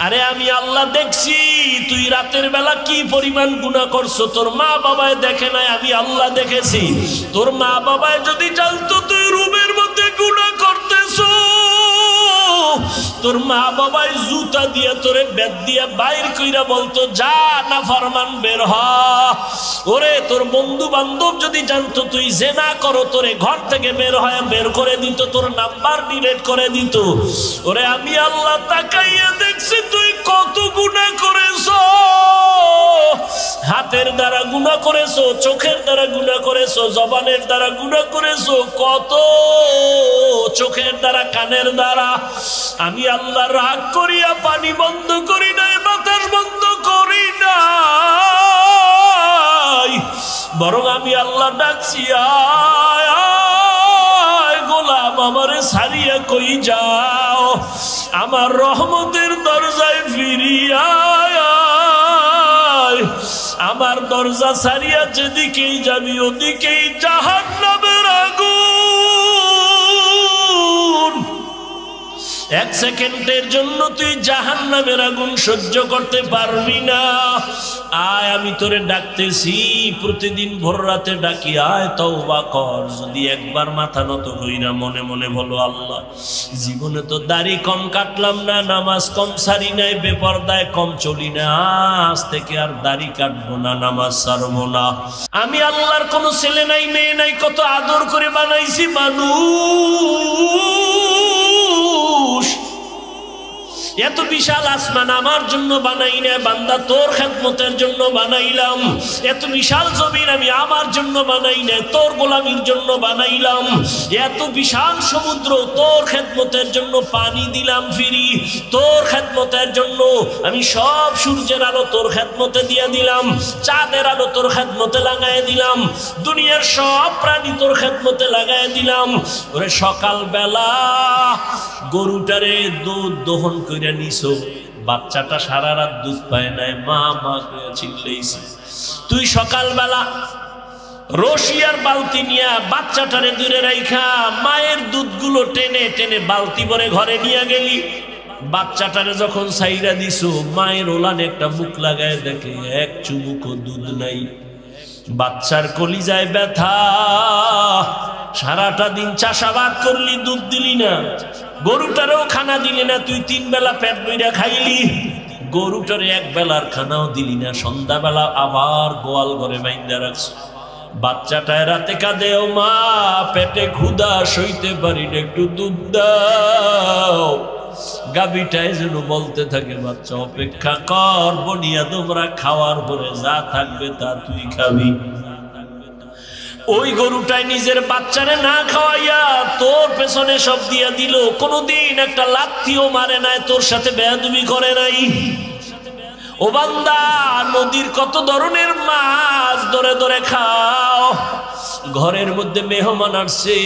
আরে আমি আল্লাহ দেখছি তুই রাতের বেলা কি পরিমাণ গুনাহ করছো, তোর মা বাবায় দেখে নাই, আমি আল্লাহ দেখেছি। তোর মা বাবায় যদি জানতো তুই রুমের মধ্যে গুনাহ করতেছো, তোর মা বাবায় জুতা দিয়ে তোরে বেদ দিয়ে বাইর কইরা বলতো যা না ফরমান বের হ। ওরে তোর বন্ধু বান্ধব যদি জানতো তুই জেনা করো, তোরে ঘর থেকে বের করে দিত, তোর নাম্বার ডিলিট করে দিত। ওরে আমি আল্লাহ তাকাইয়া দেখছি তুই কত গুনাহ করেছো, হাতের দ্বারা গুনাহ করেছো, চোখের দ্বারা গুনাহ করেছো, জবানের দ্বারা গুনাহ করেছো, কত চোখের দ্বারা, কানের দ্বারা। আমি আল্লাহ রাগ করিয়া পানি বন্ধ করি নাই, বাতাস বন্ধ করি নাই, বরং আমি আল্লাহ ডাকছি আয় আয় গোলাম আমারে ছাড়িয়া কই যাও, আমার রহমতের দরজায় ফিরিয়া আয়। আমার দরজা ছাড়িয়া যেদিকেই যাবি ওদিকেই জাহান্নামের আগুন। এক সেকেন্ডের জন্য তুই জাহান্নামের আগুন সহ্য করতে পারবি না। আয় আমি তোরে ডাকতেছি, প্রতিদিন ভোর রাতে ডাকি, আয় তওবা কর। যদি একবার মাথা নত কইরা মনে মনে বলো আল্লাহ জীবনে তো দাড়ি কম কাটলাম না, নামাজ কম সারি নাই, বেপরদায় কম চলি না, আজ থেকে আর দাড়ি কাটবো না, নামাজ ছাড়বো না। আমি আল্লাহর কোনো ছেলে নাই মেয়ে নাই, কত আদর করে বানাইছি মানুষ। এত বিশাল আসমান আমার জন্য বানাই না বান্দা, তোর খেদমতের জন্য বানাইলাম। এত বিশাল জমিন আমি আমার জন্য বানাই না, তোর গোলামির জন্য বানাইলাম। এত বিশাল সমুদ্র তোর খেদমতের জন্য পানি দিলাম ফিরি, তোর খেদমতের জন্য আমি সব সূর্যের আলো তোর খেদমতে দিয়ে দিলাম, চাঁদের আলো তোর খেদমতে লাগাই দিলাম, দুনিয়ার সব প্রাণী তোর খেদমতে লাগাই দিলাম। ওরে সকালবেলা গরুটারে দুধ দহন করে নিছো, বাচ্চাটা সারা রাত দুধ পায় নাই, মা মা করে চিল্লাইছে। তুই সকালবেলা রশিয়ার বালতি নিয়া বাচ্চাটারে দূরে রাইখা মায়ের দুধগুলো টেনে টেনে বালতি ভরে ঘরে নিয়ে গেলি। বাচ্চাটারে যখন ছাইরা দিছো, মায়ের ওলানে একটা মুখ লাগায় দেখে এক চুমুকও দুধ নাই। বাচ্চার কলিজায় ব্যথা, সারাটা দিন চাষাবাদ করলি, দুধ দিলি না, গরুটারেও খানা দিলি না, তুই 3 বেলা পেট বইরা খাইলি, গরুটারে 1 বেলার খানাও দিলি না, সন্ধ্যাবেলা আবার গোয়াল ঘরে বাইন্দা রাখছ। বাচ্চাটায় রাতে কাঁদে, ও মা পেটে ক্ষুধা সইতে পারি না, একটু দুধ দাও। গাবিটায় যেন বলতে থাকে বাচ্চা অপেক্ষা কর, বনিয়া তোমরা খাওয়ার পরে যা থাকবে তা তুই খাবি। ওই গরুটাই নিজের বাচ্চারে না খাওয়াইয়া তোর পেছনে সব দিয়া দিল, কোনদিন একটা লাথিও মারে নাই, তোর সাথে বেয়াদবি করে নাই। ও বান্দা নদীর কত ধরনের মাছ ধরে ধরে খাও, ঘরের মধ্যে মেহমান আসছে,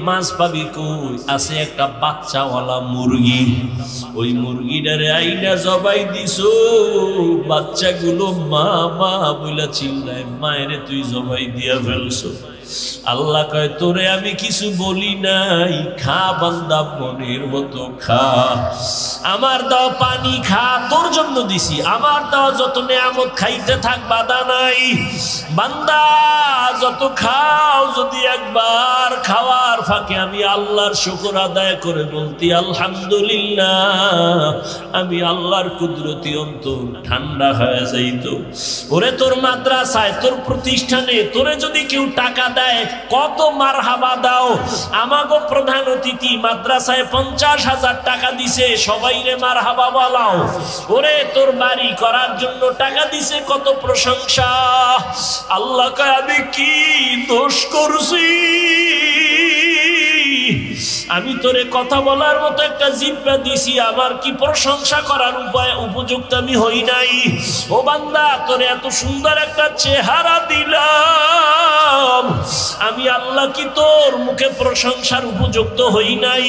মাছ পাবি কই? আছে একটা বাচ্চাওয়ালা মুরগি, ওই মুরগিটারে আইনা জবাই দিছো, বাচ্চাগুলো মা মা বইলা চিল্লায়, মায়েরে তুই জবাই দিয়া ফেলছো। আল্লাহ কয় তোরে আমি কিছু বলি নাই, খা বান্দা মনের মতো খা, আমার দাও পানি খা, তোর জন্য দিছি, আমার দাও যত নেয়ামত খাইতে থাক, বাধা নাই। বান্দা যত খাও, যদি একবার খাওয়ার ফাঁকে আমি আল্লাহর শুকর আদায় করে বলতি আলহামদুলিল্লাহ, আমি আল্লাহর কুদরতি অন্তর ঠান্ডা হয়ে যাইত। ওরে তোর মাদ্রাসায়, তোর প্রতিষ্ঠানে তোরে যদি কেউ টাকা দেয়, কত মারহাবা দাও। আমাগো প্রধান অতিথি মাদ্রাসায় 50,000 টাকা দিছে, সবাই রে মারহাবা বলাও। ওরে তোর বাড়ি করার জন্য টাকা দিছে, কত প্রশংসা। আল্লাহ কয় আমি কি দোষ করছি? আমি তোরে কথা বলার মতো একটা জিহ্বা দিছি, আমার কি প্রশংসা করার উপযুক্ত আমি হই নাই? ও বান্দা তোরে এত সুন্দর একটা চেহারা দিলাম, আমি আল্লাহ কি তোর মুখে প্রশংসার উপযুক্ত হই নাই?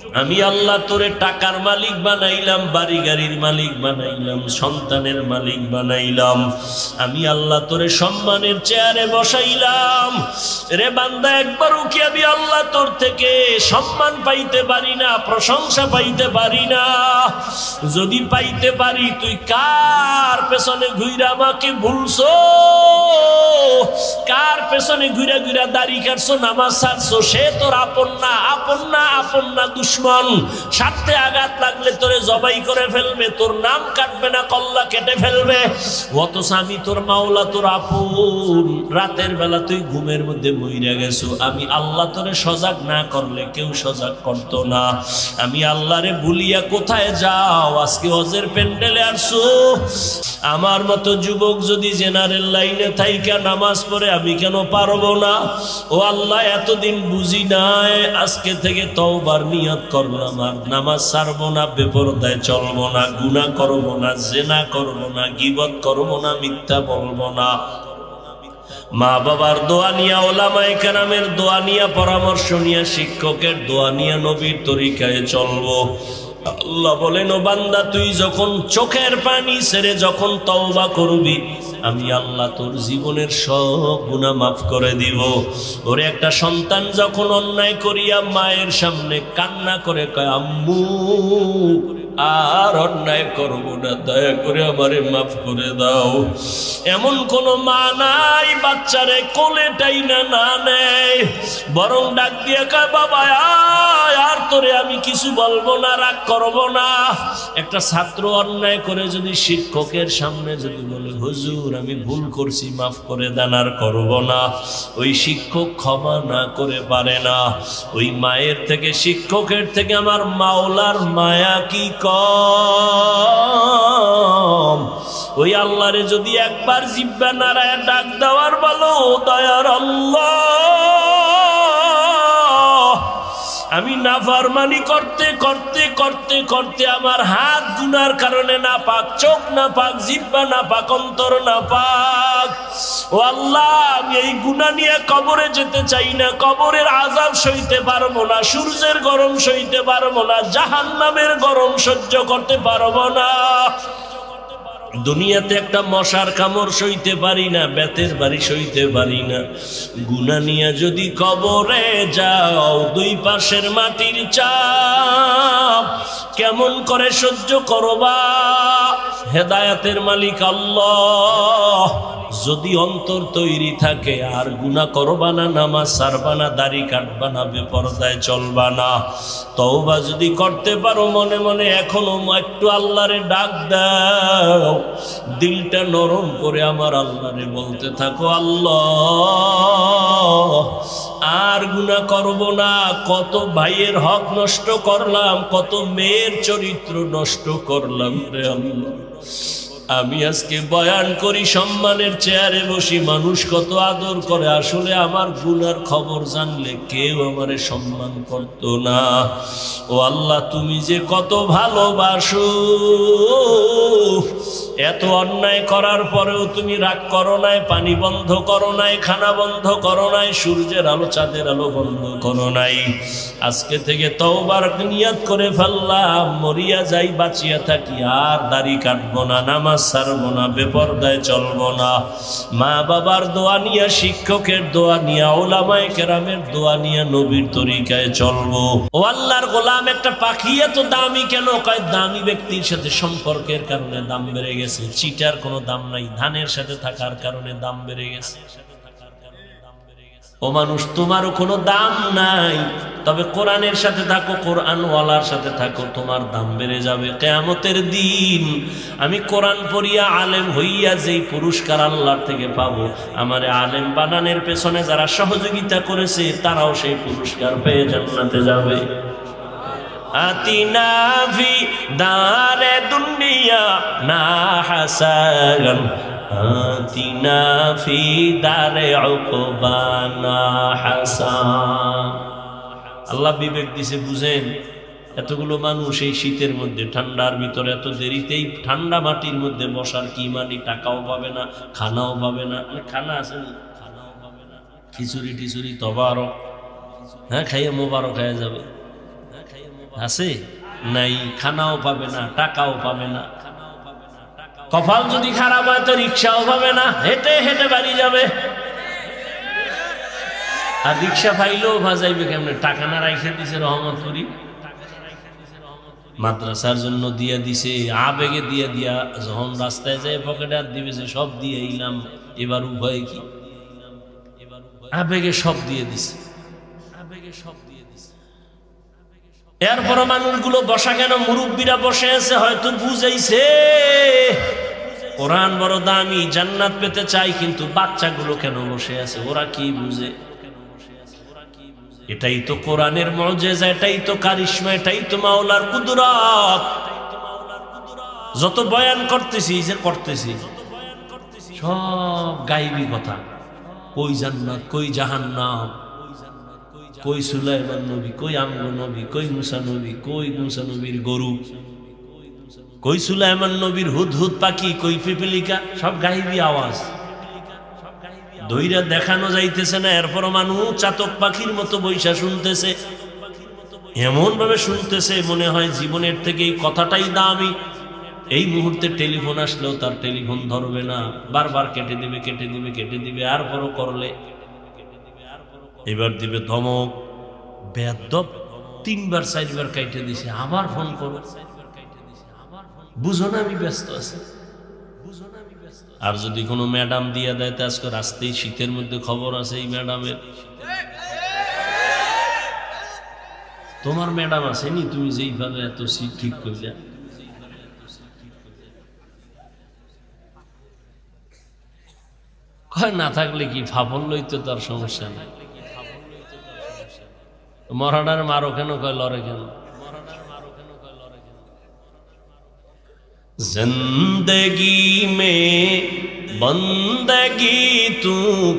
আমি আল্লাহ তোরে টাকার মালিক বানাইলাম, বাড়ি গাড়ির মালিক বানাইলাম, সন্তানের মালিক বানাইলাম। আমি আল্লাহ তোরে সম্মানের চেয়ারে বসাইলাম। রে বান্দা, একবারও কি আমি আল্লাহ তোর থেকে সম্মান পাইতে পারি না, প্রশংসা পাইতে পারি না? যদি পাইতে পারি, তুই কার পেছনে ঘুইরা আমাকে ভুলছো? কার পেছনে ঘুরা ঘুরা দাড়ি কাটছো, নামাজ ছাড়ছো? সে তোর আপন না, আপন না, আপন না, দুশ্মন। স্বার্থে আঘাত লাগলে তোরে জবাই করে ফেলবে, তোর নাম কাটবে না, কল্লা কেটে ফেলবে। অথচ আমি তোর মাওলা, তোর আপন। রাতের বেলা তুই ঘুমের মধ্যে মইরা গেছো। আমি আল্লাহ তোরে সজাগ না করলে কেউ সজাগ করতো না। আমি আল্লাহরে ভুলিয়া কোথায় যাও? আজকে হজের প্যান্ডেলে আসছো। আমার মতো যুবক যদি জেনারেল লাইনে থাইকা নামাজ পড়ে, আমি কেন পারবো না? ও আল্লাহ, এতদিন বুঝি নাই, আজকে থেকে তওবার নিয়ত করলাম, আর নামাজ ছাড়বো না, বেপরদায় চলবো না, গুনাহ করবো না, জেনা করবো না, গীবত করবো না, মিথ্যা বলবো না। মা বাবার দোয়া নিয়া, ওলামায়ে কেরামের দোয়া নিয়া, পরামর্শ নিয়া, শিক্ষকের দোয়া নিয়া নবীর তরিকায় চলবো। আল্লাহ বলেন, ও বান্দা, তুই যখন চোখের পানি ছেড়ে যখন তওবা করবি, আমি আল্লাহ তোর জীবনের সব গুনাহ মাফ করে দিব। ওরে একটা সন্তান যখন অন্যায় করিয়া মায়ের সামনে কান্না করে কয়, আম্মু আর অন্যায় করব না, দয়া করে আমারে মাফ করে দাও, এমন কোন মা নাই বাচ্চারে কোলে টাইনা না নেয়, বরং ডাক দিয়ে কয়, বাবা আর তোরে আমি কিছু বলবো না, রাগ করবো না। একটা ছাত্র অন্যায় করে যদি শিক্ষকের সামনে যদি বলে, হুজুর আমি ভুল করছি, মাফ করে দেন, আর করবো না, ওই শিক্ষক ক্ষমা না করে পারে না। ওই মায়ের থেকে, শিক্ষকের থেকে আমার মাওলার মায়া কি কম? ওই আল্লাহরে যদি একবার জিহ্বা নাড়ায় ডাক দেওয়ার বলো, দয়ার আল্লাহ, আমি নাফরমানি করতে করতে করতে করতে আমার হাত গুনার কারণে নাপাক, চোখ নাপাক, জিহ্বা নাপাক, অন্তর নাপাক। ও আল্লাহ, আমি এই গুনাহ নিয়ে কবরে যেতে চাই না, কবরের আযাব সইতে পারবো না, সূর্যের গরম সইতে পারবো না, জাহান্নামের গরম সহ্য করতে পারবো না। দুনিয়াতে একটা মশার কামড় সইতে পারি না, বেতের বাড়ি সইতে পারি না। গুনাহ নিয়ে যদি কবরে যাও, দুই পাশের মাটির চাপ কেমন করে সহ্য করবা? হেদায়েতের মালিক আল্লাহ। যদি অন্তর তৈরি থাকে, আর গুনাহ করবা না, নামাজ ছাড়বা না, দাড়ি কাটবা না, বেপরদায় চলবা না, তওবা যদি করতে পারো মনে মনে, এখনো একটু আল্লাহরে ডাক দাও, দিলটা নরম করে আমার আল্লাহরে বলতে থাকো, আল্লাহ আর গুনাহ করব না। কত ভাইয়ের হক নষ্ট করলাম, কত মেয়ের চরিত্র নষ্ট করলাম রে আল্লাহ। আমি আজকে বয়ান করি, সম্মানের চেয়ারে বসি, মানুষ কত আদর করে, আসলে আমার গুনার খবর জানলে কেউ আমারে সম্মান করত না। ও আল্লাহ, তুমি যে কত ভালোবাসো, এত অন্যায় করার পরেও তুমি রাগ করো নাই, পানি বন্ধ করো নাই, খানা বন্ধ করো নাই, সূর্যের আলো চাঁদের আলো বন্ধ করো নাই। আজকে থেকে তওবার নিয়ত করে ফেললাম, মরিয়া যাই বাঁচিয়া থাকি, আর দাড়ি কাটবো না, নামাজ ছাড়বো না, বেপরদায় চলবো না। মা বাবার দোয়া নিয়া, শিক্ষকের দোয়া নিয়া, ওলামায়ে কেরামের দোয়া নিয়া নবীর তরিকায় চলবো। ও আল্লাহর গোলাম, একটা পাখি এত দামি কেন? কয় দামি ব্যক্তির সাথে সম্পর্কের কারণে দাম বেড়ে গেছে। চিটার কোনো দাম নাই, ধানের সাথে থাকার কারণে দাম বেড়ে গেছে। ও মানুষ, তোমারও কোনো দাম নাই, তবে কোরআনের সাথে থাকো, কোরআন ওয়ালার সাথে থাকো, তোমার দাম বেড়ে যাবে। কিয়ামতের দিন আমি কোরআন পড়িয়া আলেম হইয়া যেই পুরস্কার আল্লাহর থেকে পাবো, আমারে আলেম বানানোর পেছনে যারা সহযোগিতা করেছে, তারাও সেই পুরস্কার পেয়ে জান্নাতে যাবে। আতিনা ফি দারে দুনিয়া না হাসান, আতিনা ফি দারে উকবা না হাসান। আল্লাহ বিবেক দিছে, বুঝেন? এতগুলো মানুষ এই শীতের মধ্যে, ঠান্ডার ভিতরে, এত দেরিতেই ঠান্ডা মাটির মধ্যে বসার কি মানি? টাকাও পাবে না, খানাও পাবে না। খানা আছে, খানাও পাবে না, খিচুড়ি টিচুড়ি তবারক, হ্যাঁ, খাইয়ে মোবারক হয়ে যাবে। আছে? নাই, খানাও পাবে না, টাকাও পাবে না। কপাল যদি খারাপ হয় তো রিক্সাও পাবে না, হেঁটে হেঁটে বাড়ি যাবে। আর রিক্সা পাইলেও ভাজাইবে কেমনে? টাকা না রাইখে দিছে রহমতপুরি, মাদ্রাসার জন্য দিয়া দিছে, আবেগে দিয়া যখন রাস্তায় যায় পকেটে আর দিবে যে সব দিয়ে ইলাম, এবার উভয় কি আবেগে সব দিয়ে দিছে, আবেগে সব দিয়ে দিছে। এরপর মানুষগুলো বসা কেন? মুরব্বীরা বসে আছে, হয়তো বুঝাইছে কোরআন বড় দামি, জান্নাত পেতে চাই, কিন্তু বাচ্চাগুলো কেন বসে আছে? ওরা কি বুঝে? এটাই তো কোরআনের মুজিজা, এটাই তো কারিশমা, এটাই তো মাওলার কুদরত। যত বয়ান করতেছি যে করতেছি সব গায়বী কথা। কই জান্নাত, কই জাহান্নাম, কই সুলাইমান নবী, কই আমগো নবী, কই মুসা নবী, কই মুসা নবীর গরু, কই সুলাইমান নবীর হুদহুদ পাখি, কই পিপিলিকা, সব গায়বী আওয়াজ। দইরা দেখানো যাইতেছে না, এরপর মানুষ চাতক পাখির মতো বৈশা শুনতেছে, এমন ভাবে শুনতেছে মনে হয় জীবনের থেকে এই কথাটাই দামি। এই মুহূর্তে টেলিফোন আসলেও তার টেলিফোন ধরবে না, বারবার কেটে দিবে, কেটে দিবে, কেটে দিবে। আর বড় করলে এবার দিবে ধমক, বেয়াদব, 3বার 4বার কাইটে দিছে, আবার ফোন করো, বুঝো না আমি ব্যস্ত আছি। আর যদি কোনো ম্যাডাম দিয়া দেয়, তো আজকে রাস্তায় শীতের মধ্যে খবর আছে এই ম্যাডামের, তোমার ম্যাডাম আসেনি, তুমি যেইভাবে এত সিট ঠিক করলে। কয় না থাকলে কি ফাফল্যই তো তার সমস্যা নেই। মরাডার মারো কেন? কয় লড়ে কেন? जिंदगी में बंदगी तू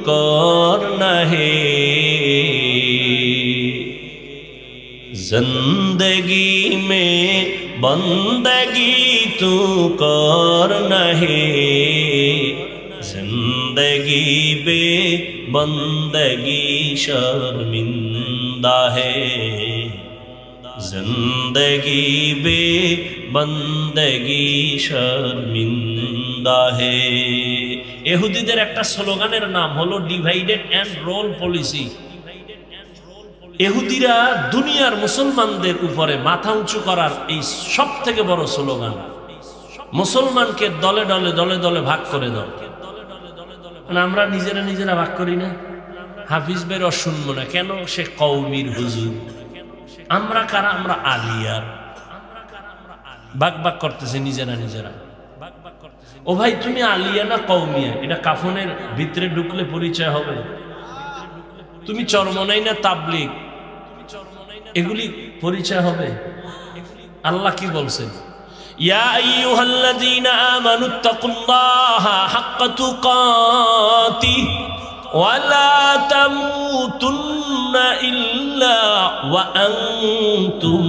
करना है, जिंदगी में बंदगी तू करना है, जिंदगी बे बंदगी शर्मिंदा है, जिंदगी बे बंदगी शर्मिंदा है। ইহুদিদের একটা স্লোগানের নাম হলো ডিভাইডেড অ্যান্ড রোল পলিসি। ইহুদিরা দুনিয়ার মুসলমানদের উপরে মাথা উঁচু করার এই সব থেকে বড় স্লোগান, মুসলমানকে দলে দলে দলে দলে ভাগ করে দাও। মানে আমরা নিজেরা ভাগ করি না, হাফিজ বের শুনবো না কেন? সে কওমির হুজুর। আমরা কারা? আমরা আলিয়ার। ভাগ ভাগ করতেছে নিজেরা। ও ভাই, তুমি আলিয়া না কওমিয়া? এটা কাফনের ভিতরে ঢুকলে পরিচয় হবে। তুমি চরমনাই না তাবলীগ? এগুলি পরিচয় হবে। আল্লাহ কি বলছেন? ইয়া আইয়ুহাল্লাযীনা আমানুত্তাকুল্লাহা হাক্কা তুকাতিহি ওয়া লা তামুতুন্না ইল্লা ওয়া আনতুম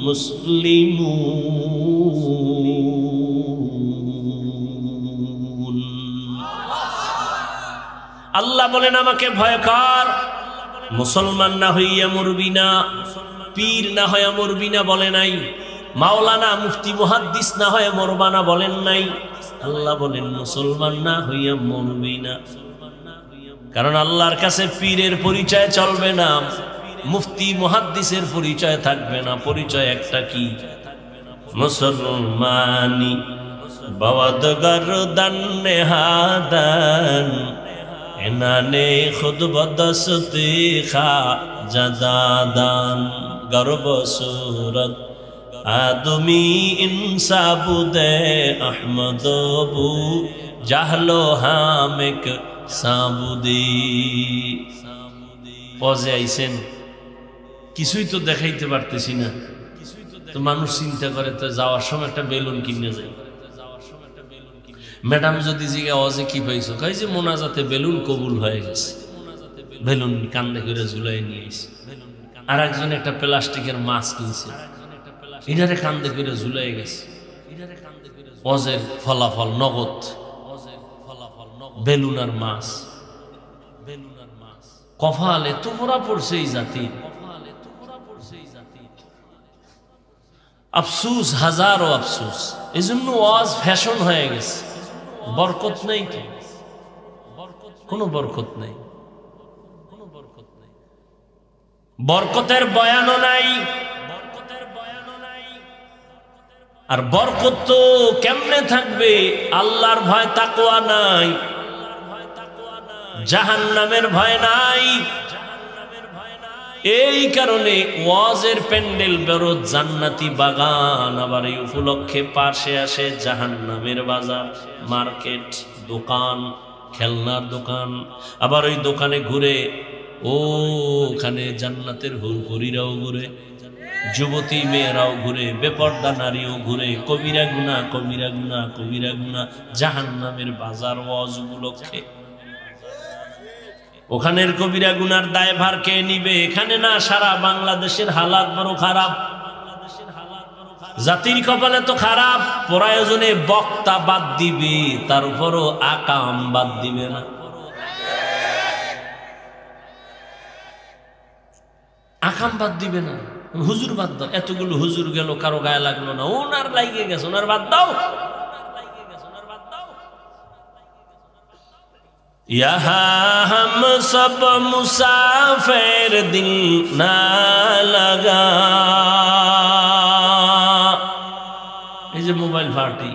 মুসলিমুন। আল্লাহ বলেন আমাকে ভয় কর, মুসলমান না হইয়া মরবি না, পীর না হইয়া মরবি না বলে নাই, মাওলানা মুফতি মুহাদ্দিস না হয়ে মরবা না বলেন নাই। আল্লাহ বলেন মুসলমান না হইয়া মরবি না। কারণ আল্লাহর কাছে পীরের পরিচয় চলবে না, মুফতি মুহাদ্দিসের পরিচয় থাকবে না। পরিচয় একটা কি? মুসলমানি বাওয়াদ গরদান নেহাদান এনানে খুদ বদসতে খা জাদাদান গর্ব সুরত আদমি ইনসাবুদে আহমদবু জাহলো হামেক সাবুদি। পজে আইছেন, কিছুই তো দেখাইতে পারতেছি না, তো মানুষ চিন্তা করে তো যাওয়ার সময় একটা বেলুন কিনে যায়। ম্যাডাম যদি জিজ্ঞা অজে কি পাইছো, কই যে মোনাজাতে বেলুন কবুল হয়ে গেছে, বেলুন কান্দে করে ঝুলাই নিয়ে আইছে। আর একজন একটা প্লাস্টিকের মাছ কিনছে, এটারে কান্দে করে ঝুলাই গেছে। অজের ফলাফল নগদ, বেলুন আর মাছ। কপাল এত ভরা পড়ছে এই জাতির, আফসুস, হাজারো আফসুস। এই জন্য ওয়াজ ফ্যাশন হয়ে গেছে। বরকত নেই তো, কোনো বরকত নেই, বরকতের বয়ানও নাই। আর বরকত তো কেমনে থাকবে? আল্লাহর ভয় তাকওয়া নাই, জাহান্নামের ভয় নাই। এই কারণে ওয়াজের প্যান্ডেল বেরো জান্নাতি বাগান, আবার এই উপলক্ষে পাশে আসে জাহান্নামের বাজার, মার্কেট, দোকান, খেলনার দোকান। আবার ওই দোকানে ঘুরে ওখানে জান্নাতের হুরহুরিরাও ঘুরে, যুবতী মেয়েরাও ঘুরে, বেপর্দা নারীও ঘুরে। কবিরা গুনাহ, কবিরা গুনাহ, কবিরা গুনাহ, জাহান্নামের বাজার ওয়াজ উপলক্ষে। ওখানের কবিরা গুনার দায়ভার কে নিবে? এখানে না, সারা বাংলাদেশের হালাত বড় খারাপ। জাতির কপালে তো খারাপ, প্রয়োজনে বক্তা বাদ দিবে, তার উপরও আকাম বাদ দিবে না। আকাম বাদ দিবে না, হুজুর বাদ দাও। এতগুলো হুজুর গেল, কারো গায়ে লাগলো না, ওনার লাগিয়ে গেছে, ওনার বাদ দাও। यहाँ हम सब मुसाफिर दिल ना लगा। এই যে মোবাইল পার্টি,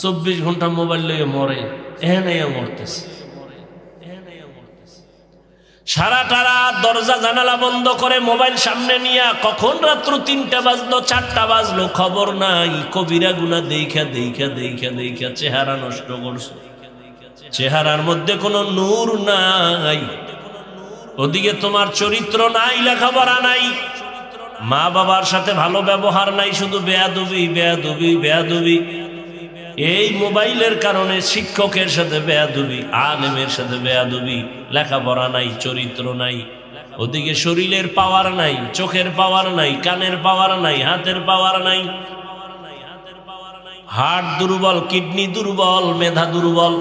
24 ঘন্টা মোবাইল লইয়ে মরে, এখানে মরতেছে। সারাটা রাত দরজা জানালা বন্ধ করে মোবাইল সামনে নিয়ে, কখন রাত্র 3টা বাজলো, 4টা বাজলো, খবর নাই। কবিরা গুনাহ দেখা দেখা দেখা দেখা চেহারা নষ্ট করছে, চেহারার মধ্যে কোনো নূর নাই। ওদিকে তোমার চরিত্র নাই, লেখাপড়া নাই, মা বাবার সাথে ভালো ব্যবহার নাই, শুধু বেয়াদবি বেয়াদবি বেয়াদবি। এই মোবাইলের কারণে শিক্ষকের সাথে বেয়াদবি, আলেমের সাথে বেয়াদবি, লেখাপড়া নাই, চরিত্র নাই। ওদিকে শরীরের পাওয়ার নাই, চোখের পাওয়ার নাই, কানের পাওয়ার নাই, হাতের পাওয়ার নাই। হার্ট দুর্বল, কিডনি দুর্বল, মেধা দুর্বল,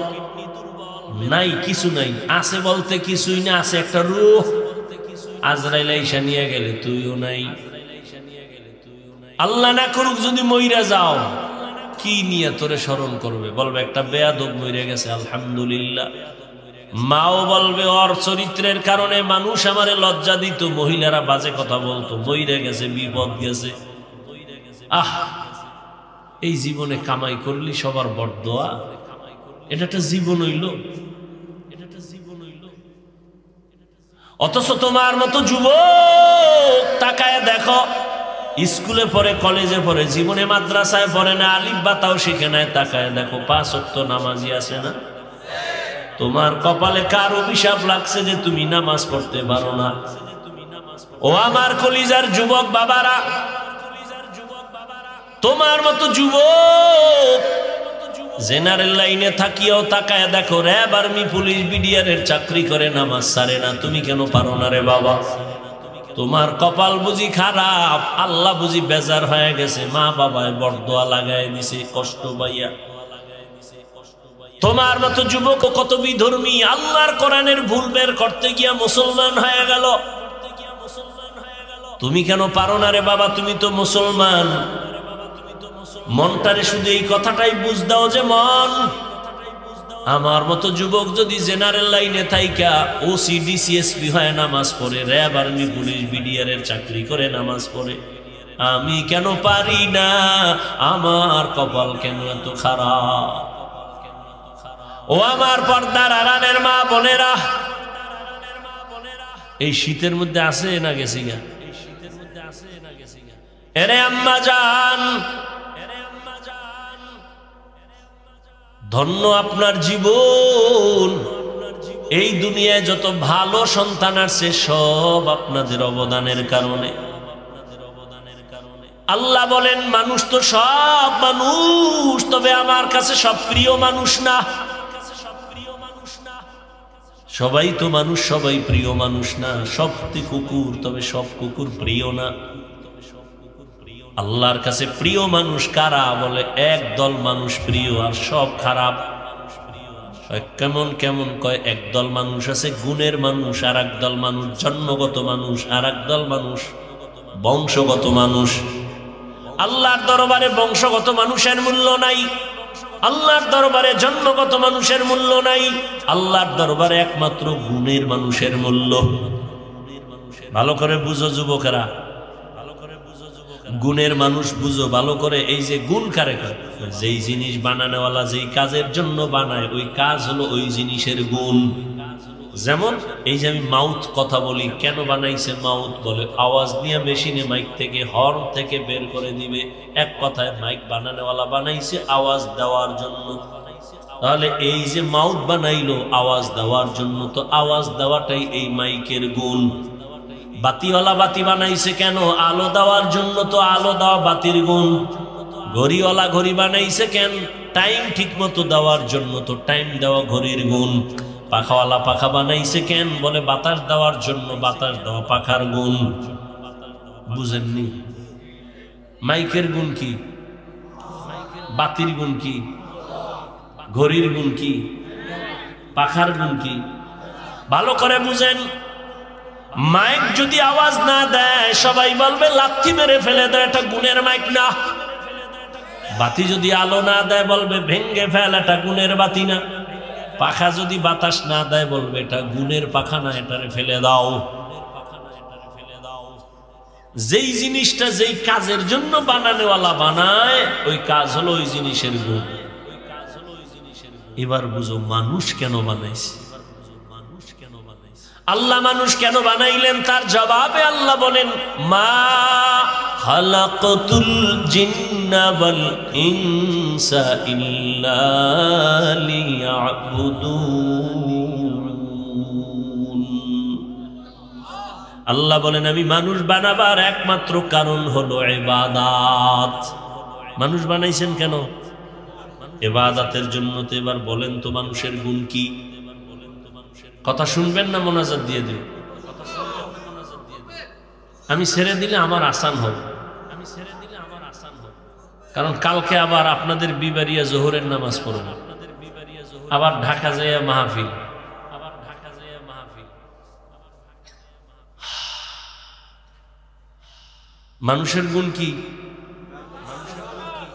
নাই কিছু নাই। আছে বলতে কিছুই না, আছে একটা রূহ। আজরাইল আইসা নিয়ে গেলে তুইও নাই। আল্লাহ না করুক যদি মইরা যাও, কি নিয়ে তোরে স্মরণ করবে? বলবে একটা বেয়াদব মইরা গেছে, আলহামদুলিল্লাহ। মাও বলবে ওর চরিত্রের কারণে মানুষ আমারে লজ্জা দিত, মহিলারা বাজে কথা বলতো, মইরা গেছে, বিপদ গেছে। আহ, এই জীবনে কামাই করলি সবার বড়দোয়া, এটা একটা জীবন হইল। অথচ তোমার মতো যুবক তাকায় দেখো, স্কুলে পড়ে, কলেজে পড়ে, জীবনে মাদ্রাসায় পড়ে না, আলিফ বা তাও শিখে নাই। তাকায় দেখো 5 ওয়াক্ত নামাজি আছে না? তোমার কপালে কার অভিশাপ লাগছে যে তুমি নামাজ পড়তে পারো না? ও আমার কলিজার যুবক বাবারা, তোমার মতো যুবক জেনারেল লাইনে থাকিও তাকায় দেখো, র্যাব, আর্মি, পুলিশ, বিডিআরের চাকরি করে, নামাজ ছাড়ে না। তুমি কেন পারো না রে বাবা? তোমার কপাল বুঝি খারাপ, আল্লাহ বুঝি বেজার হয়ে গেছে, মা বাবায় বরদোয়া লাগাই দিছে কষ্ট পাইয়া। তোমার মতো যুবক কত বিধর্মী, আল্লাহর কোরআনের ভুল বের করতে গিয়া মুসলমান হয়ে গেল। তুমি কেন পারো না রে বাবা? তুমি তো মুসলমান। মনটারে শুধু এই কথাটাই বুঝ দাও যে মন, আমার মতো যুবক যদি জেনারেল লাইনে থাইকা ওসি ডিসিএসপি হয় নামাজ পড়ে, র্যাব, আর্মি, পুলিশ, বিডিআরের চাকরি করে নামাজ পড়ে, আমি কেন পারি না? আমার কপাল কেন এত খারাপ? ও আমার পর্দার আড়ালের মা বোনেরা, এই শীতের মধ্যে আছে না গেছি গা? এরে আম্মা জান, ধন্য আপনার জীবন। এই দুনিয়ায় যত ভালো সন্তান আছে সব আপনাদের অবদানের কারণে। আল্লাহ বলেন মানুষ তো সব মানুষ, তবে আমার কাছে সব প্রিয় মানুষ না। সবাই তো মানুষ, সবাই প্রিয় মানুষ না। সব কুকুর, তবে সব কুকুর প্রিয় না। আল্লাহর কাছে প্রিয় মানুষ কারা? বলে একদল মানুষ প্রিয় আর সব খারাপ। কেমন কেমন কয়, একদল মানুষ আছে গুণের মানুষ, আর একদল মানুষ জন্মগত মানুষ, আর একদল মানুষ বংশগত মানুষ। আল্লাহর দরবারে বংশগত মানুষের মূল্য নাই, আল্লাহর দরবারে জন্মগত মানুষের মূল্য নাই, আল্লাহর দরবারে একমাত্র গুণের মানুষের মূল্য। ভালো করে বুঝো যুবকেরা, গুণের মানুষ বুঝো ভালো করে। এই যে গুণ কারে করে, যেই জিনিস বানানোওয়ালা যেই কাজের জন্য বানায় ওই কাজ হলো ওই জিনিসের গুণ। যেমন এই যে আমি মাউথ কথা বলি, কেন বানাইছে মাউথ? বলে আওয়াজ দিয়ে মেশিনে মাইক থেকে হর্ন থেকে বের করে দিবে। এক কথায় মাইক বানানোওয়ালা বানাইছে আওয়াজ দেওয়ার জন্য। তাহলে এই যে মাউথ বানাইলো আওয়াজ দেওয়ার জন্য, তো আওয়াজ দেওয়াটাই এই মাইকের গুণ। বাতিওয়ালা বাতি বানাইছে কেন? আলো দেওয়ার জন্য, তো আলো দেওয়া বাতির গুণ। ঘড়িওয়ালা ঘড়ি বানাইছে কেন? টাইম ঠিক মতো দেওয়ার জন্য, তো টাইম দেওয়া ঘড়ির গুণ। পাখাওয়ালা পাখা বানাইছে কেন? বলে বাতাস দেওয়ার জন্য, বাতাস দেওয়া পাখার গুণ। বুঝেননি? মাইকের গুণ কি? বাতির গুণ কি? ঘড়ির গুণ কি? পাখার গুণ কি? ভালো করে বুঝেন। মাইক যদি আওয়াজ না দেয় সবাই বলবে লাথি মেরে ফেলে দেয়, এটা গুণের মাইক না। বাতি যদি আলো না দেয় বলবে ভেঙ্গে ফেল, এটা গুণের বাতি না। পাখা যদি বাতাস না দেয় বলবে এটা গুণের পাখা না, এটারে ফেলে দাও। যেই জিনিসটা যেই কাজের জন্য বানানোওয়ালা বানায় ওই কাজ হলো ওই জিনিসের গুণ। এবার বুঝো মানুষ কেন বানাইছে? আল্লাহ মানুষ কেন বানাইলেন? তার জবাবে আল্লাহ বলেন মা খালাকাতুল জিন্না ওয়াল ইনসা ইল্লা লিয়াবুদুন। আল্লাহ বলেন আমি মানুষ বানাবার একমাত্র কারণ হলো ইবাদত। মানুষ বানাইছেন কেন? ইবাদতের জন্য। তো এবার বলেন তো মানুষের গুণ কি? কথা শুনবেন না মোনাজাত দিয়ে দিন। আমি ছেড়ে দিলে আমার আসান হবে, কারণ কালকে আবার আপনাদের বিবারিয়া জোহরের নামাজ পড়ব, আবার ঢাকা যাইয়া মাহফিল। মানুষের গুণ কি?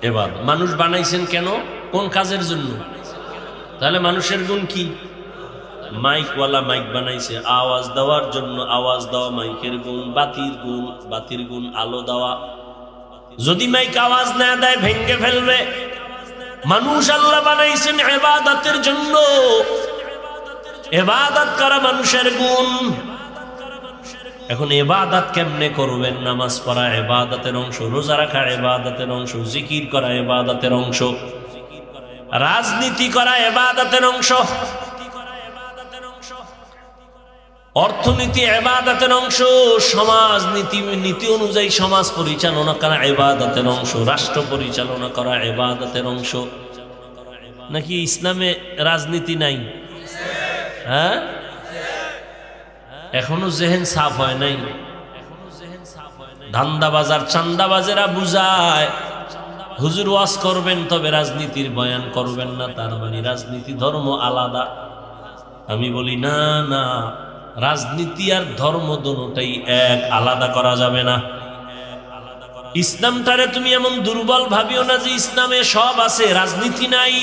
এবার মানুষ বানাইছেন কেন? কোন কাজের জন্য? তাহলে মানুষের গুণ কি? মাইকওয়ালা মাইক বানাইছে আওয়াজ দেওয়ার জন্য, আওয়াজ দেওয়া মাইকের গুণ। বাতির গুণ, বাতির গুণ আলো দেওয়া। যদি মাইক আওয়াজ না দেয় ভেঙ্গে ফেলবে। মানুষ আল্লাহ বানাইছেন ইবাদতের জন্য, ইবাদত করা মানুষের গুণ। এখন ইবাদত কেমনে করবেন? নামাজ পড়া ইবাদতের অংশ, রোজা রাখা ইবাদতের অংশ, জিকির করা ইবাদতের অংশ, রাজনীতি করা ইবাদতের অংশ, অর্থনীতি ইবাদতের অংশ, সমাজ নীতি অনুযায়ী সমাজ পরিচালনা করা ইবাদতের অংশ, রাষ্ট্র পরিচালনা করা ইবাদতের অংশ। নাকি ইসলামে রাজনীতি নাই? হ্যাঁ, এখনো জেহেন সাফ হয় নাই। ধান্দাবাজার চান্দাবাজেরা বুঝায় হুজুর ওয়াজ করবেন তবে রাজনীতির বয়ান করবেন না, তার মানে রাজনীতি ধর্ম আলাদা। আমি বলি না না, রাজনীতি আর ধর্ম দুটোটাই এক, আলাদা করা যাবে না। ইসলামটারে তুমি এমন দুর্বল ভাবিও না যে ইসলামে সব আছে রাজনীতি নাই।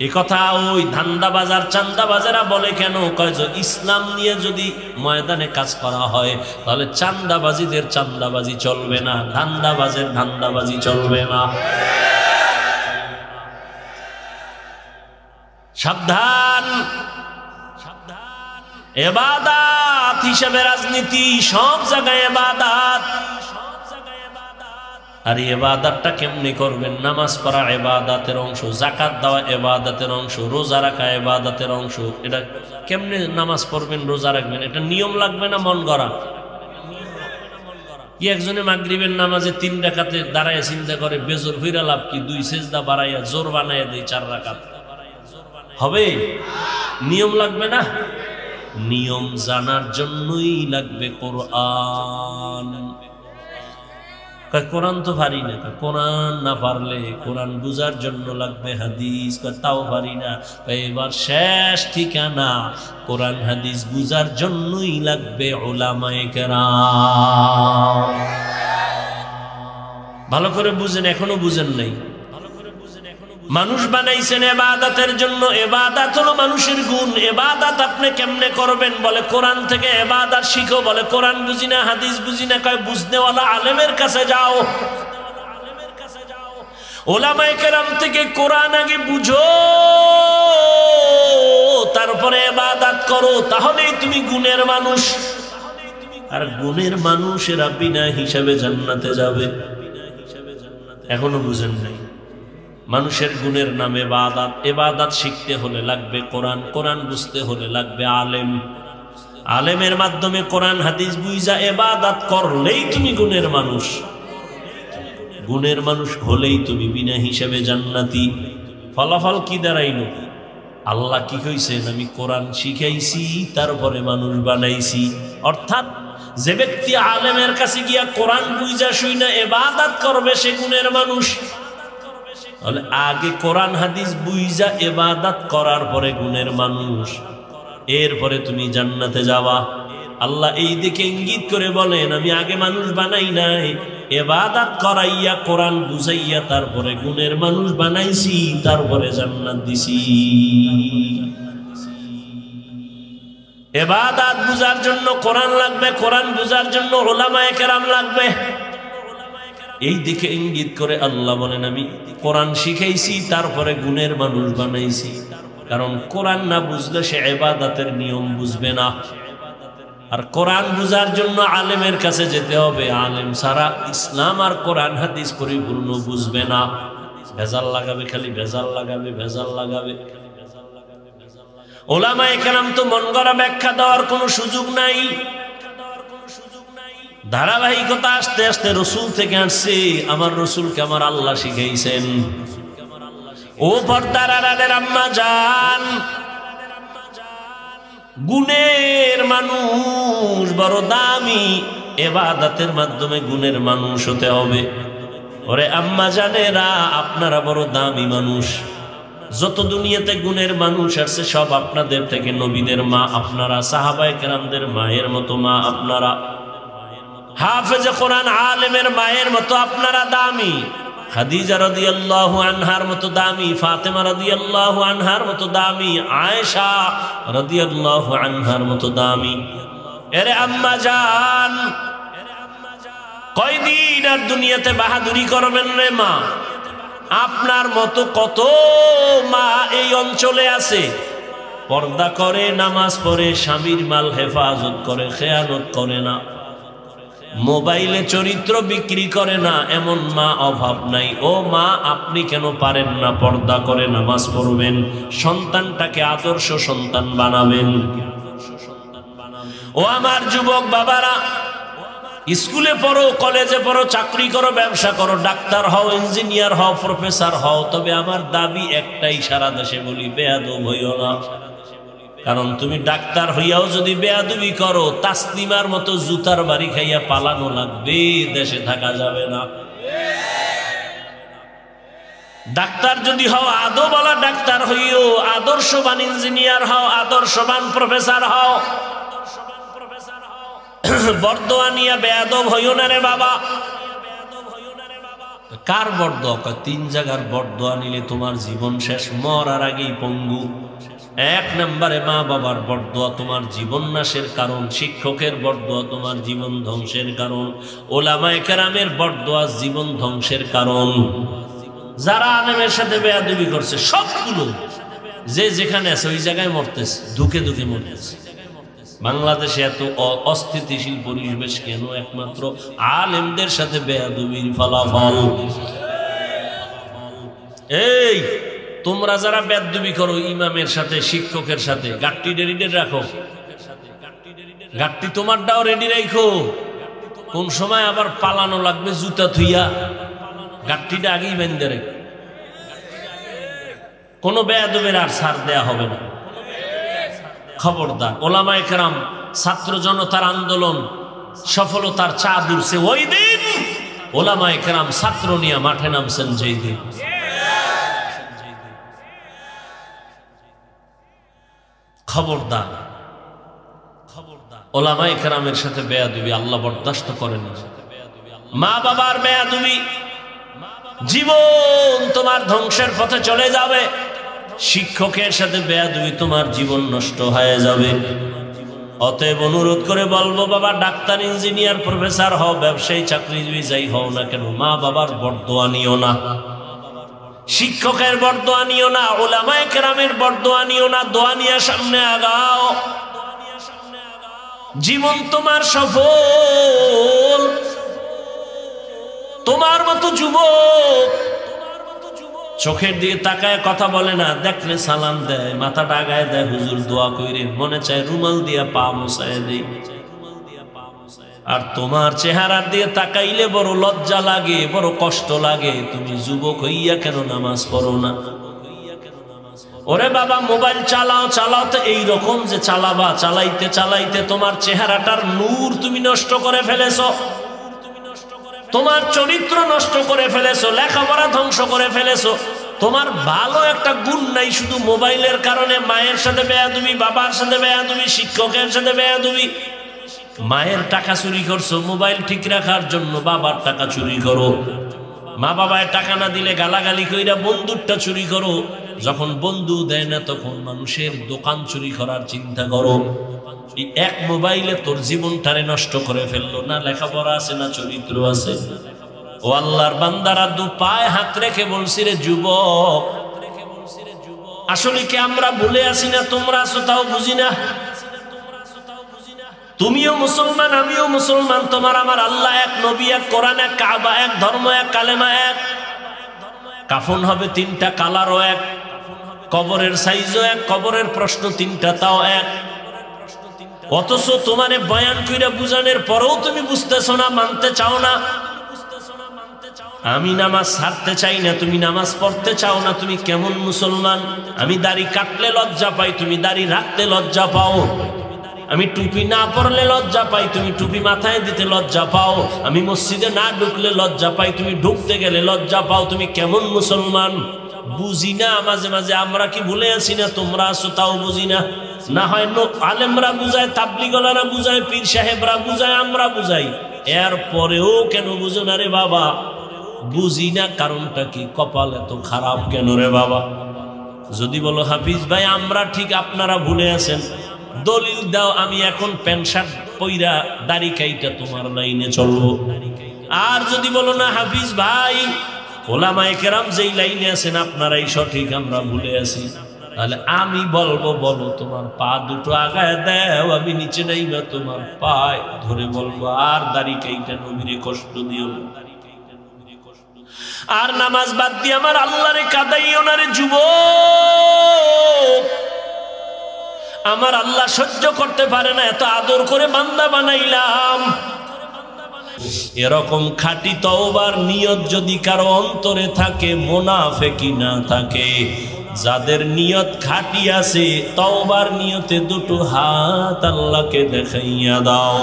এ কথা ওই ধান্দাবাজার চান্দাবাজেরা বলে কেন? কয় যে ইসলাম নিয়ে যদি ময়দানে কাজ করা হয় তাহলে চান্দাবাজিদের চান্দাবাজি চলবে না, ধান্দাবাজের ধান্দাবাজি চলবে না। সাবধান, ইবাদত হিসেবে রাজনীতি সব জায়গায় ইবাদত। আর ইবাদতটা কেমনে করবেন? নামাজ পড়া ইবাদতের অংশ, যাকাত দেওয়া ইবাদতের অংশ, রোজা রাখা ইবাদতের অংশ। এটা কেমনে নামাজ পড়বেন, রোজা রাখবেন? এটা নিয়ম লাগবে না মন গড়া? কি একজনে মাগরিবের নামাজে 3 রাকাতে দাঁড়ায় চিন্তা করে বেজোর হইরা লাভ কি? 2 সেজদা বাড়াইয়া জোর বানাইয়া দেয় 4 রাকাত হবে? নিয়ম লাগবে না? নিয়ম জানার জন্যই লাগবে কোরআন। কোরআন তো পারি না, কোরআন না পারলে কোরআন বুঝার জন্য লাগবে হাদিস, তাও পারি না। এবার শেষ ঠিকানা, কোরআন হাদিস বুঝার জন্যই লাগবে উলামায়ে কেরাম। ভালো করে বুঝেন, এখনো বুঝেন নাই। মানুষ বানাইছেন ইবাদতের জন্য। ইবাদত হলো মানুষের গুণ। ইবাদত আপনি কেমনে করবেন? বলে কোরআন থেকে ইবাদত শিখো। বলে কোরআন বুঝি না, হাদিস বুঝি না। কয় বুঝনেওয়ালা আলেমের কাছে যাও, ওলামায়ে কেরাম থেকে কোরআন আগে বুঝো, তারপরে ইবাদত করো, তাহলেই তুমি গুণের মানুষ। আর গুণের মানুষেরা বিনা হিসাবে জান্নাতে যাবে। এখনো বুঝেন নাই? মানুষের গুণের নামে ইবাদত। ইবাদত শিখতে হলে লাগবে কোরআন, কোরআন বুঝতে হলে লাগবে আলেম। আলেমের মাধ্যমে কোরআন হাদিস বুঝা ইবাদত করলেই তুমি গুণের মানুষ। গুণের মানুষ হলেই তুমি বিনা হিসাবে জান্নাতি। ফলাফল কি দাঁড়াইল? আল্লাহ কি কইছেন? আমি কোরআন শিখাইছি, তারপরে মানুষ বানাইছি। অর্থাৎ যে ব্যক্তি আলেমের কাছে গিয়া কোরআন বুঝা শুইনা ইবাদত করবে, সে গুণের মানুষ। তাহলে আগে কোরআন হাদিস বুঝা ইবাদত করার পরে গুণের মানুষ, এরপরে তুমি জান্নাতে যাবা। আল্লাহ এই দিকে ইঙ্গিত করে বলেন, আমি আগে মানুষ বানাই নাই, ইবাদত করাইয়া কোরআন বুঝাইয়া তারপরে গুণের মানুষ বানাইছি, তারপরে জান্নাত দিছি। ইবাদত বুঝার জন্য কোরআন লাগবে, কোরআন বুঝার জন্য উলামায়ে কেরাম লাগবে। এই দিকে ইঙ্গিত করে আল্লাহ বলেন, আমি কোরআন শিখাইছি, তারপরে গুণের মানুষ বানাইছি। কারণ কোরআন না বুঝলে সে ইবাদতের নিয়ম বুঝবে না। আর কোরআন বুঝার জন্য আলেমের কাছে যেতে হবে। আলেম ছাড়া ইসলাম আর কোরআন হাদিস পরিপূর্ণ বুঝবে না। ভেজাল লাগাবে, খালি ভেজাল লাগাবে, ভেজাল লাগাবে। উলামায়ে কেরাম তো মন গড়া ব্যাখ্যা দেওয়ার কোনো সুযোগ নাই। ধারাবাহিকতা আস্তে আস্তে রসুল থেকে আসছে। আমার রসুলকে আমার আল্লাহ শিখাইছেন। ও পর্দার আড়ালের আম্মা জান, গুণের মানুষ বড় দামি। ইবাদতের মাধ্যমে গুণের মানুষ হতে হবে। ওরে আম্মা জানেরা, আপনারা বড় দামি মানুষ। যত দুনিয়াতে গুণের মানুষ আছে সব আপনাদের থেকে নবীদের মা আপনারা, সাহাবায়ে কেরামদের মায়ের মতো মা আপনারা, হাফেজে কোরআন আলেমের মায়ের মতো আপনারা দামি। খাদিজা রাদিয়াল্লাহু আনহার মতো দামি, ফাতেমা রাদিয়াল্লাহু আনহার মতো দামি, আয়েশা রাদিয়াল্লাহু আনহার মতো দামি। এরে আম্মা জান, কয়দিন আর দুনিয়াতে বাহাদুরি করবেন রে মা? আপনার মতো কত মা এই অঞ্চলে আছে, পর্দা করে, নামাজ পড়ে, স্বামীর মাল হেফাজত করে, খেয়ানত করে না, মোবাইলে চরিত্র বিক্রি করে না, এমন মা অভাব নাই। ও মা, আপনি কেন পারেন না পর্দা করে নামাজ পড়বেন, সন্তানটাকে আদর্শ সন্তান বানাবেন? ও আমার যুবক বাবারা, স্কুলে পড়ো, কলেজে পড়ো, চাকরি করো, ব্যবসা করো, ডাক্তার হও, ইঞ্জিনিয়ার হও, প্রফেসর হও, তবে আমার দাবি একটাই, সারা দেশে বলি, বেয়াদব হইও না। কারণ তুমি ডাক্তার হইয়াও যদি বেয়াদবি করো, তাসলিমার মতো জুতার বাড়ি খাইয়া পালানো লাগবে, দেশে থাকা যাবে না। ডাক্তার যদি হও, আদবওয়ালা ডাক্তার হইও, আদর্শবান ইঞ্জিনিয়ার হও, আদর্শবান প্রফেসর হও। বরদোয়া নিয়া বেয়াদব হইও না রে বাবা। কার বরদোয়া? 3 জায়গার বরদোয়া নিলে তোমার জীবন শেষ, মরার আগেই পঙ্গু। 1 নম্বরে মা বাবার বরদোয়া তোমার জীবন নাশের কারণ, শিক্ষকের বরদোয়া তোমার জীবন ধ্বংসের কারণ, ওলামায়ে কেরামের বরদোয়া জীবন ধ্বংসের কারণ। যারা আলেমের সাথে বেয়াদবি করছে সবগুলো যে যেখানে আছে ওই জায়গায় মরতেছে, দুঃখে দুঃখে মরতেছে। বাংলাদেশে এত অস্থিতিশীল পরিবেশ কেন? একমাত্র আলেমদের সাথে বেয়াদবির ফলাফল। এই তোমরা যারা বেয়াদবি করো ইমামের সাথে, শিক্ষকের সাথে, গাট্টি রেডি রাখো, গাট্টি তোমারটাও রেডি রাখো। কোন সময় আবার পালানো লাগবে জুতা থুইয়া, গাট্টিটা আগেই বেঁধে রেখো। কোনো বেয়াদবের আর ছাড় দেয়া হবে না। খবরদার। ওলামায়ে কেরাম ছাত্র জনতার আন্দোলন সফলতার চাঁদ উঠছে ওই দিন, ওলামায়ে কেরাম ছাত্র নিয়ে মাঠে নামছেন যেই দিন। খবরদার, ওলামায়ে কেরামের সাথে বেয়াদবি আল্লাহ বরদাস্ত করেন না। মা বাবার বেয়াদবি, জীবন তোমার ধ্বংসের পথে চলে যাবে। শিক্ষকের সাথে বেয়াদবি তোমার জীবন নষ্ট হয়ে যাবে। অতএব অনুরোধ করে বলবো, বাবা ডাক্তার, ইঞ্জিনিয়ার, প্রফেসর হও, ব্যবসায়ী, চাকরিজীবী যাই হও না কেন, মা বাবার বরদোয়া নিও না, শিক্ষকের বরদোয়া নিও না, উলামায়ে কেরামের বরদোয়া নিও না। দোয়া নিয়ে সামনে আগাও। জীবন তোমার সফল। তোমার মতো যুবক চোখের দিয়ে তাকায় কথা বলে না, দেখলে সালাম দেয়, মাথাটা আগায় দেয়, হুজুর দোয়া কইরে, মনে চায় রুমাল দিয়া পা মোছায় দেই। আর তোমার চেহারার দিয়ে তাকাইলে বড় লজ্জা লাগে, বড় কষ্ট লাগে। তুমি যুবক হইয়া কেন নামাজ পড়ো না? ওরে বাবা, মোবাইল চালাও চালাও তো এইরকম যে চালাবা, চালাইতে চালাইতে তোমার চেহারাটার নূর তুমি নষ্ট করে ফেলেছো, তোমার চরিত্র নষ্ট করে ফেলেছো, লেখাপড়া ধ্বংস করে ফেলেছো। তোমার ভালো একটা গুণ নাই, শুধু মোবাইলের কারণে মায়ের সাথে বেয়াদবি, বাবার সাথে বেয়াদবি, শিক্ষকের সাথে বেয়াদবি। মায়ের টাকা চুরি করছো মোবাইল ঠিক রাখার জন্য, বাবার টাকা চুরি করো। মা বাবায় টাকা না দিলে গালাগালি কইরা বন্ধুরটা চুরি করো। যখন বন্ধু দেয় না তখন মানুষের দোকান চুরি করার চিন্তা করো। এই এক মোবাইলে তোর জীবনটারে নষ্ট করে ফেললো। না লেখাপড়া আছে, না চরিত্র আছে। ও আল্লাহর বান্দারা, দু পায়ে হাত রেখে বলছি রে যুবক, আসলে কি আমরা ভুলে আসি না? তোমরা আছো তাও বুঝি না। তুমিও মুসলমান, আমিও মুসলমান। তোমার আমার আল্লাহ এক, নবী এক, কোরআন এক, কাবা এক, ধর্ম এক, কালেমা এক। কাফন হবে তিনটা, কালারও এক, কবরের সাইজও এক, কবরের প্রশ্ন তিনটা, তাও এক। অথচ তোমারে বয়ান কইরা বুঝানোর পরেও তুমি বুঝতেছো না, মানতে চাও না। আমি নামাজ ছাড়তে চাই না, তুমি নামাজ পড়তে চাও না। তুমি কেমন মুসলমান? আমি দাড়ি কাটলে লজ্জা পাই, তুমি দাড়ি রাখতে লজ্জা পাও। আমি টুপি না পরলে লজ্জা পাই, তুমি টুপি মাথায় দিতে লজ্জা পাও। আমি মসজিদে না ঢুকলে লজ্জা পাই, তুমি ঢুকতে গেলে লজ্জা পাও। তুমি কেমন মুসলমান? বুঝি না। মাঝে মাঝে আমরা কি ভুলে আছি না? তোমরা আছো তাও বুঝি না। না হয় আলেমরা বুঝায়, তাবলিগওয়ালারা বুঝায়, পীর সাহেবরা বুঝায়, আমরা বুঝাই, এর পরেও কেন বুঝো না রে বাবা? বুঝি না। কারণটা কি? কপাল এত খারাপ কেন রে বাবা? যদি বলো হাফিজ ভাই আমরা ঠিক, আপনারা ভুলে আছেন, দলিল দাও। আমি এখন প্যান্ট শার্ট পইরা দাড়ি কাইটা তোমার লাইনে চলবো। আর যদি বলো না হাফিজ ভাই, ওলামায়ে কেরাম যেই লাইনে আছেন আপনারাই সঠিক, আমরা ভুলে আছি, তাহলে আমি বলবো, বলো তোমার পা দুটো আগায় দাও, আমি নিচে নাইবা তোমার পায় ধরে বলবো, আর দাড়ি কাইটা নবীরে কষ্ট দিও না, আর নামাজ বাদ দিয়ে আমার আল্লাহরে কাঁদাইও না রে যুবক। আমার আল্লাহ সহ্য করতে পারে না, এত আদর করে বান্দা বানাইলাম। এরকম খাঁটি তওবার নিয়ত যদি কারো অন্তরে থাকে, মুনাফিকি না থাকে, যাদের নিয়ত খাঁটি আছে, তওবার নিয়তে দুটো হাত আল্লাহকে দেখাইয়া দাও।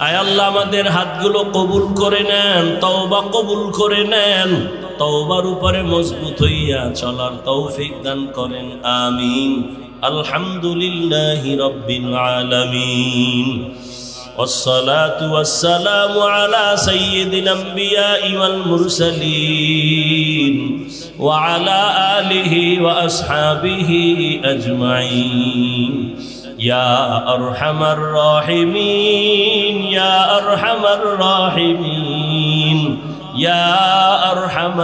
আয় আল্লাহ আমাদের হাতগুলো কবুল করে নেন, তওবা কবুল করে নেন, তওবার উপরে মজবুত হইয়া চলার তৌফিক দান করেন, আমিন। আলহামদুলিল্লাহি রাব্বিল আলামিন। والصلاة والسلام على سيد الأنبياء والمرسلين وعلى آله وأصحابه أجمعين يا أرحم الراحمين يا أرحم الراحمين يا أرحم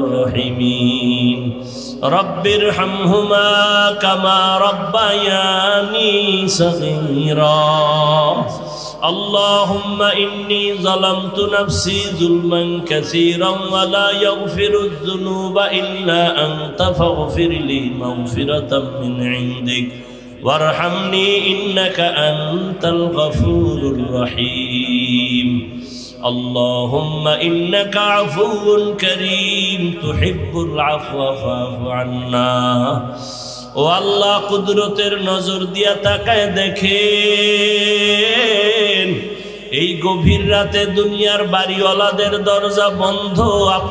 الراحمين رب ارحمهما كما ربياني صغيرا اللهم إني ظلمت نفسي ظلما كثيرا ولا يغفر الذنوب إلا أنت فاغفر لي مغفرة من عندك وارحمني إنك أنت الغفور الرحيم اللهم إنك عفو كريم تحب العفو فاعف عنا ও আল্লাহ কুদরতের নজর দিয়া তাকায় দেখেন এই গভীর রাতে দুনিয়ার বাড়িওয়ালাদের দরজা বন্ধ।